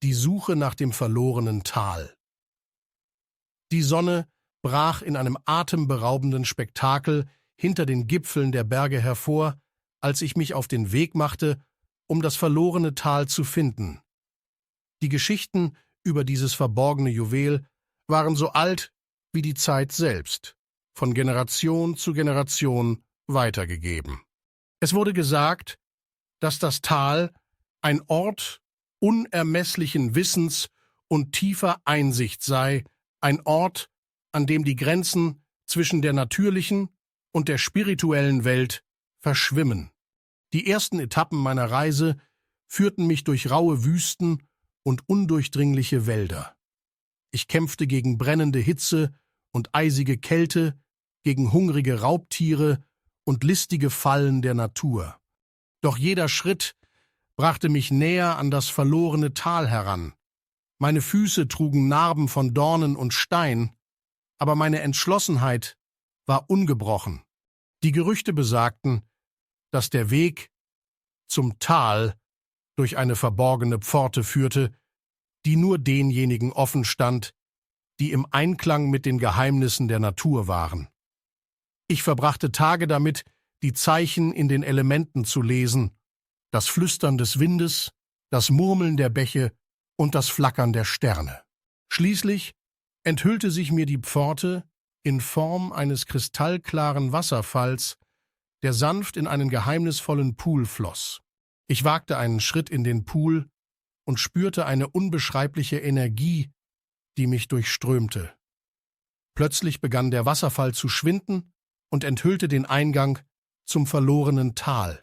Die Suche nach dem verlorenen Tal. Die Sonne brach in einem atemberaubenden Spektakel hinter den Gipfeln der Berge hervor, als ich mich auf den Weg machte, um das verlorene Tal zu finden. Die Geschichten über dieses verborgene Juwel waren so alt wie die Zeit selbst, von Generation zu Generation weitergegeben. Es wurde gesagt, dass das Tal ein Ort unermesslichen Wissens und tiefer Einsicht sei, ein Ort, an dem die Grenzen zwischen der natürlichen und der spirituellen Welt verschwimmen. Die ersten Etappen meiner Reise führten mich durch raue Wüsten und undurchdringliche Wälder. Ich kämpfte gegen brennende Hitze und eisige Kälte, gegen hungrige Raubtiere und listige Fallen der Natur. Doch jeder Schritt brachte mich näher an das verlorene Tal heran. Meine Füße trugen Narben von Dornen und Stein, aber meine Entschlossenheit war ungebrochen. Die Gerüchte besagten, dass der Weg zum Tal durch eine verborgene Pforte führte, die nur denjenigen offen stand, die im Einklang mit den Geheimnissen der Natur waren. Ich verbrachte Tage damit, die Zeichen in den Elementen zu lesen, das Flüstern des Windes, das Murmeln der Bäche und das Flackern der Sterne. Schließlich enthüllte sich mir die Pforte in Form eines kristallklaren Wasserfalls, der sanft in einen geheimnisvollen Pool floss. Ich wagte einen Schritt in den Pool und spürte eine unbeschreibliche Energie, die mich durchströmte. Plötzlich begann der Wasserfall zu schwinden und enthüllte den Eingang zum verlorenen Tal.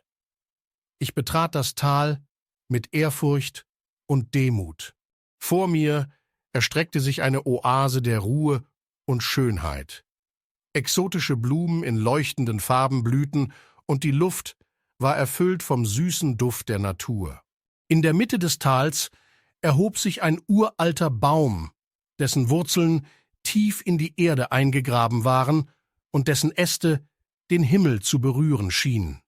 Ich betrat das Tal mit Ehrfurcht und Demut. Vor mir erstreckte sich eine Oase der Ruhe und Schönheit. Exotische Blumen in leuchtenden Farben blühten und die Luft war erfüllt vom süßen Duft der Natur. In der Mitte des Tals erhob sich ein uralter Baum, dessen Wurzeln tief in die Erde eingegraben waren und dessen Äste den Himmel zu berühren schienen.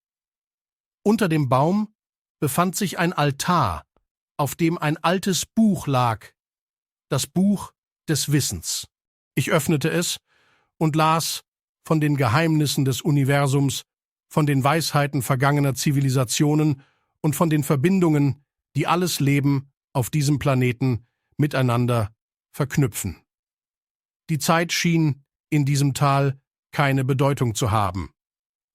Unter dem Baum befand sich ein Altar, auf dem ein altes Buch lag, das Buch des Wissens. Ich öffnete es und las von den Geheimnissen des Universums, von den Weisheiten vergangener Zivilisationen und von den Verbindungen, die alles Leben auf diesem Planeten miteinander verknüpfen. Die Zeit schien in diesem Tal keine Bedeutung zu haben.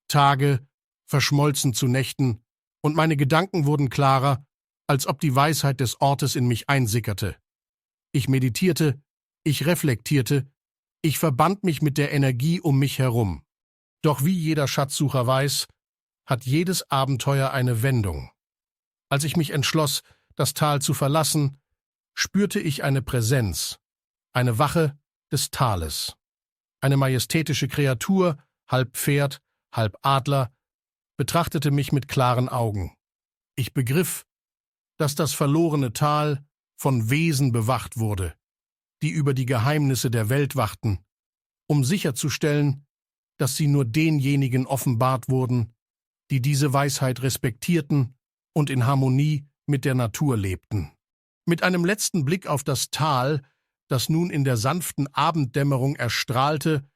Tage verschmolzen zu Nächten, und meine Gedanken wurden klarer, als ob die Weisheit des Ortes in mich einsickerte. Ich meditierte, ich reflektierte, ich verband mich mit der Energie um mich herum. Doch wie jeder Schatzsucher weiß, hat jedes Abenteuer eine Wendung. Als ich mich entschloss, das Tal zu verlassen, spürte ich eine Präsenz, eine Wache des Tales. Eine majestätische Kreatur, halb Pferd, halb Adler, betrachtete mich mit klaren Augen. Ich begriff, dass das verlorene Tal von Wesen bewacht wurde, die über die Geheimnisse der Welt wachten, um sicherzustellen, dass sie nur denjenigen offenbart wurden, die diese Weisheit respektierten und in Harmonie mit der Natur lebten. Mit einem letzten Blick auf das Tal, das nun in der sanften Abenddämmerung erstrahlte,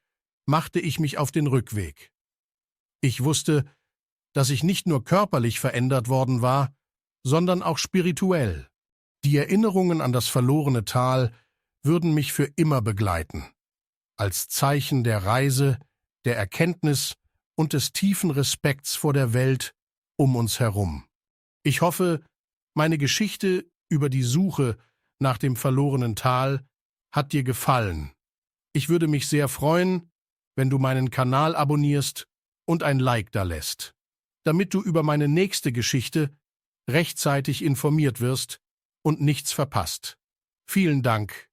machte ich mich auf den Rückweg. Ich wusste, dass ich nicht nur körperlich verändert worden war, sondern auch spirituell. Die Erinnerungen an das verlorene Tal würden mich für immer begleiten, als Zeichen der Reise, der Erkenntnis und des tiefen Respekts vor der Welt um uns herum. Ich hoffe, meine Geschichte über die Suche nach dem verlorenen Tal hat dir gefallen. Ich würde mich sehr freuen, wenn du meinen Kanal abonnierst und ein Like dalässt, damit du über meine nächste Geschichte rechtzeitig informiert wirst und nichts verpasst. Vielen Dank